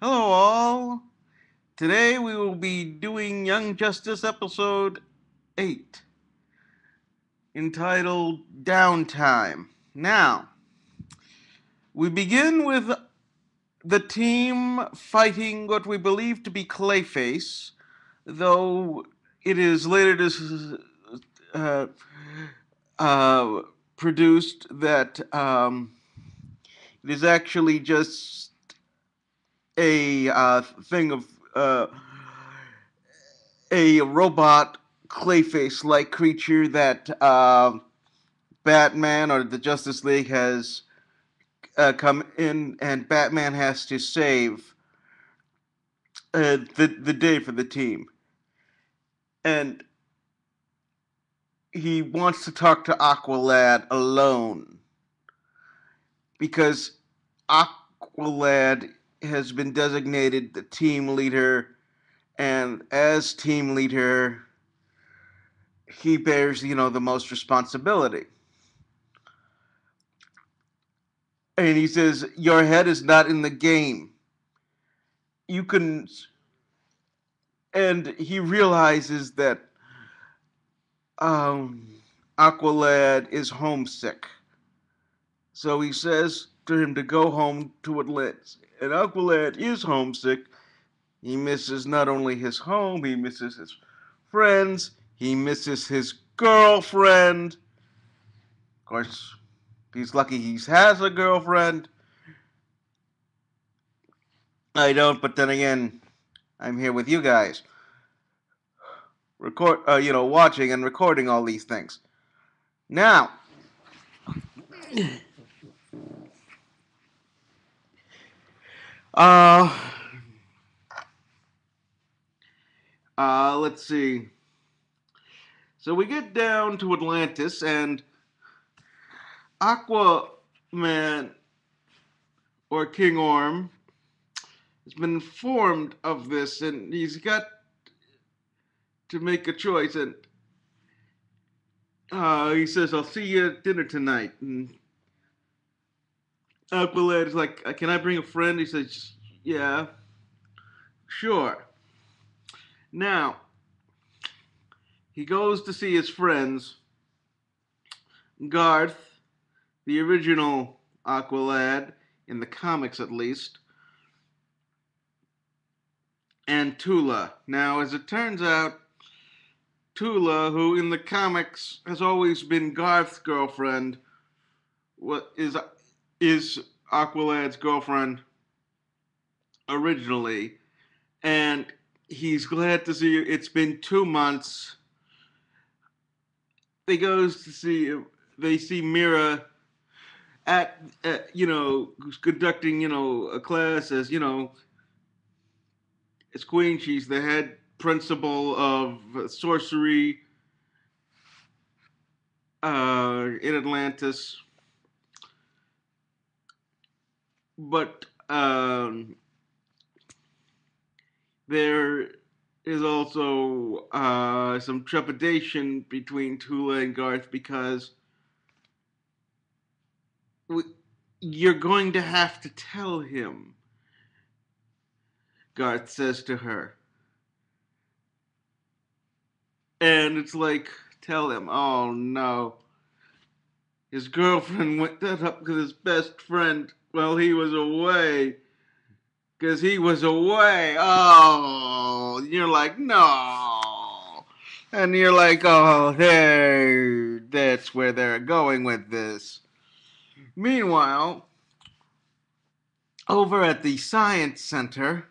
Hello, all. Today we will be doing Young Justice episode 8, entitled Downtime. Now, we begin with the team fighting what we believe to be Clayface, though it is later uh, uh, produced that it is actually just a thing of a robot Clayface like creature that Batman or the Justice League has come in, and Batman has to save the day for the team. And he wants to talk to Aqualad alone because Aqualad has been designated the team leader, and as team leader, he bears, the most responsibility. And he says, "Your head is not in the game. You can." And he realizes that um, Aqualad is homesick. So he says to him to go home to Atlantis. And Aqualad is homesick. He misses not only his home, he misses his friends, he misses his girlfriend. Of course, he's lucky he has a girlfriend. I don't, but then again, I'm here with you guys, watching and recording all these things. Now, uh, let's see. So we get down to Atlantis, and Aquaman, or King Orm, has been informed of this, and he's got to make a choice. And he says, "I'll see you at dinner tonight." And Aqualad is like, "Can I bring a friend?" He says, "Yeah, sure." Now, he goes to see his friends, Garth, the original Aqualad, in the comics at least, and Tula. Now, as it turns out, Tula, who in the comics has always been Garth's girlfriend, what is Aqualad's girlfriend originally, and he's glad to see you. It's been 2 months. They goes to see. They see Mira who's conducting a class as queen. She's the head principal of sorcery in Atlantis, but there is also some trepidation between Tula and Garth because we, you're going to have to tell him, Garth says to her. And it's like, tell him, oh no. His girlfriend went that up with his best friend while he was away. Because he was away. Oh, you're like, no. And you're like, oh, that's where they're going with this. Meanwhile, over at the Science Center,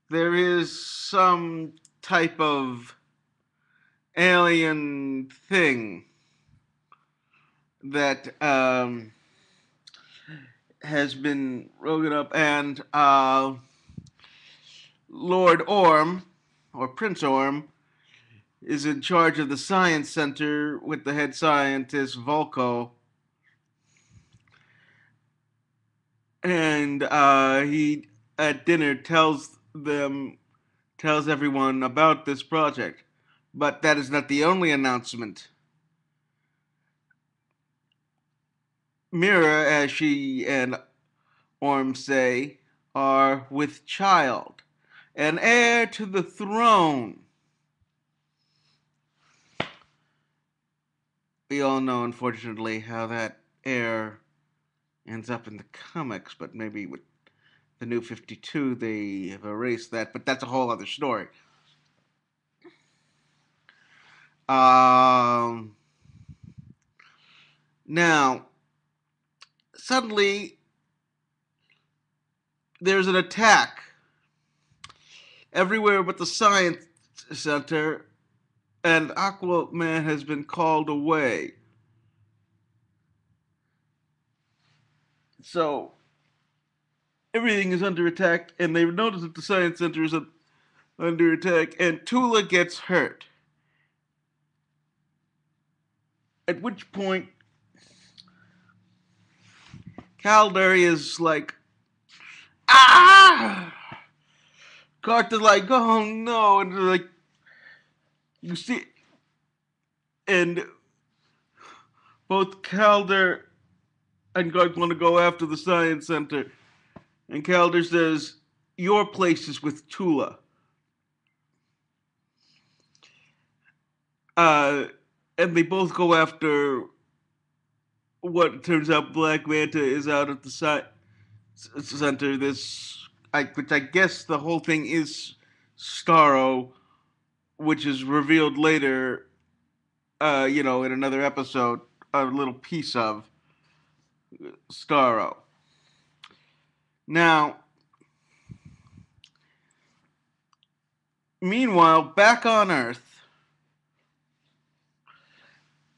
there is some type of alien thing that has been rolled up, and Lord Orm, or Prince Orm, is in charge of the Science Center with the head scientist Volko, and he at dinner tells everyone about this project. But that is not the only announcement. Mira, as she and Orm say, are with child, an heir to the throne. We all know, unfortunately, how that heir ends up in the comics, but maybe with the new 52, they have erased that, but that's a whole other story. Um, Now, suddenly, there's an attack everywhere but the Science Center, and Aquaman has been called away. So, everything is under attack, and they've noticed that the Science Center is under attack, and Tula gets hurt. At which point, Calder is like, ah! Carter's like, oh no, and like, you see, and both Calder and Garth want to go after the Science Center, and Calder says, your place is with Tula. Uh, and they both go after what turns out Black Manta is out at the center. Which I guess the whole thing is Starro, which is revealed later, in another episode, a little piece of Starro. Now, meanwhile, back on Earth,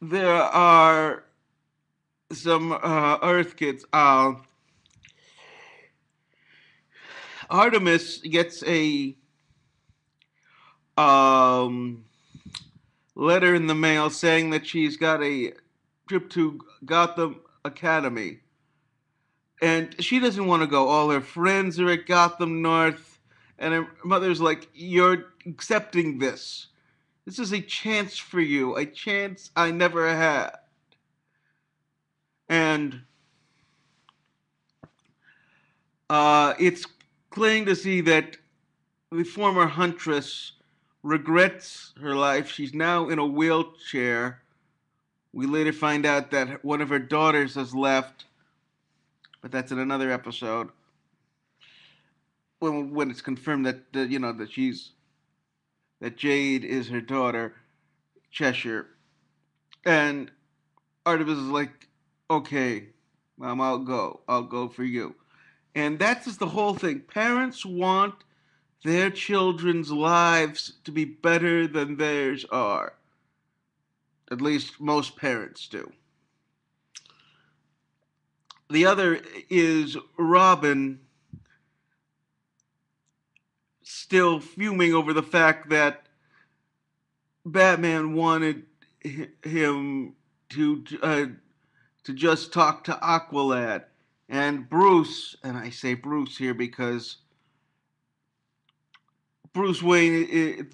there are some Earth kids. Artemis gets a um, letter in the mail saying that she's got a trip to Gotham Academy. And she doesn't want to go. All her friends are at Gotham North. And her mother's like, you're accepting this. This is a chance for you, a chance I never had. And it's plain to see that the former Huntress regrets her life. She's now in a wheelchair. We later find out that one of her daughters has left, but that's in another episode. When it's confirmed that that Jade is her daughter, Cheshire, and Artemis is like, okay, Mom, I'll go for you, and that's just the whole thing. Parents want their children's lives to be better than theirs are. At least most parents do. The other is Robin still fuming over the fact that Batman wanted him to just talk to Aqualad, and Bruce, and I say Bruce here because Bruce Wayne,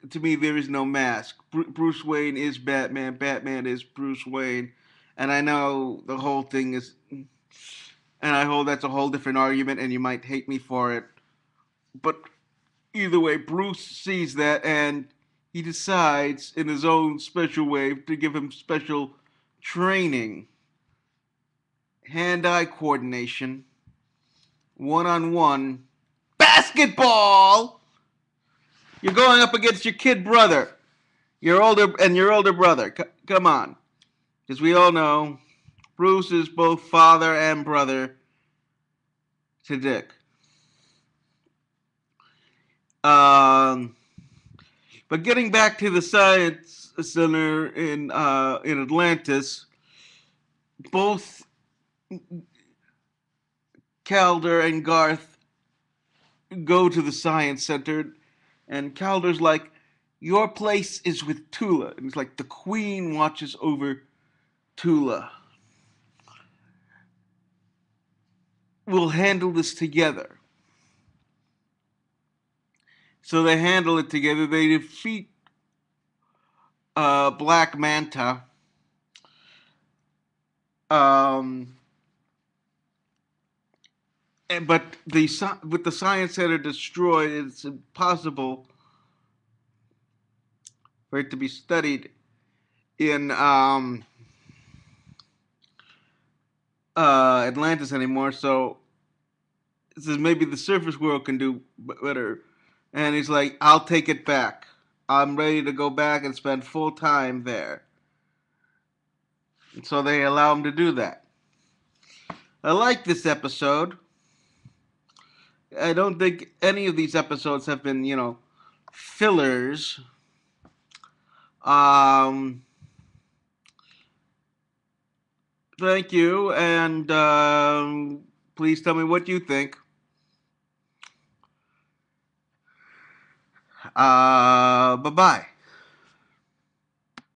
to me, there is no mask. Bruce Wayne is Batman. Batman is Bruce Wayne, and I know the whole thing is, and I hold that's a whole different argument, and you might hate me for it, but either way, Bruce sees that and he decides in his own special way to give him special training, hand-eye coordination, one-on-one basketball. You're going up against your kid brother, your older brother. Come on, because we all know Bruce is both father and brother to Dick. But getting back to the Science Center in Atlantis, both Calder and Garth go to the Science Center, and Calder's like, "Your place is with Tula," and it's like the Queen watches over Tula. We'll handle this together. So they handle it together. They defeat Black Manta. Um, But with the science center destroyed, it's impossible for it to be studied in Atlantis anymore. So it says maybe the surface world can do better. And he's like, I'll take it back. I'm ready to go back and spend full time there. And so they allow him to do that. I like this episode. I don't think any of these episodes have been, fillers. Um, Thank you, and please tell me what you think. Bye bye.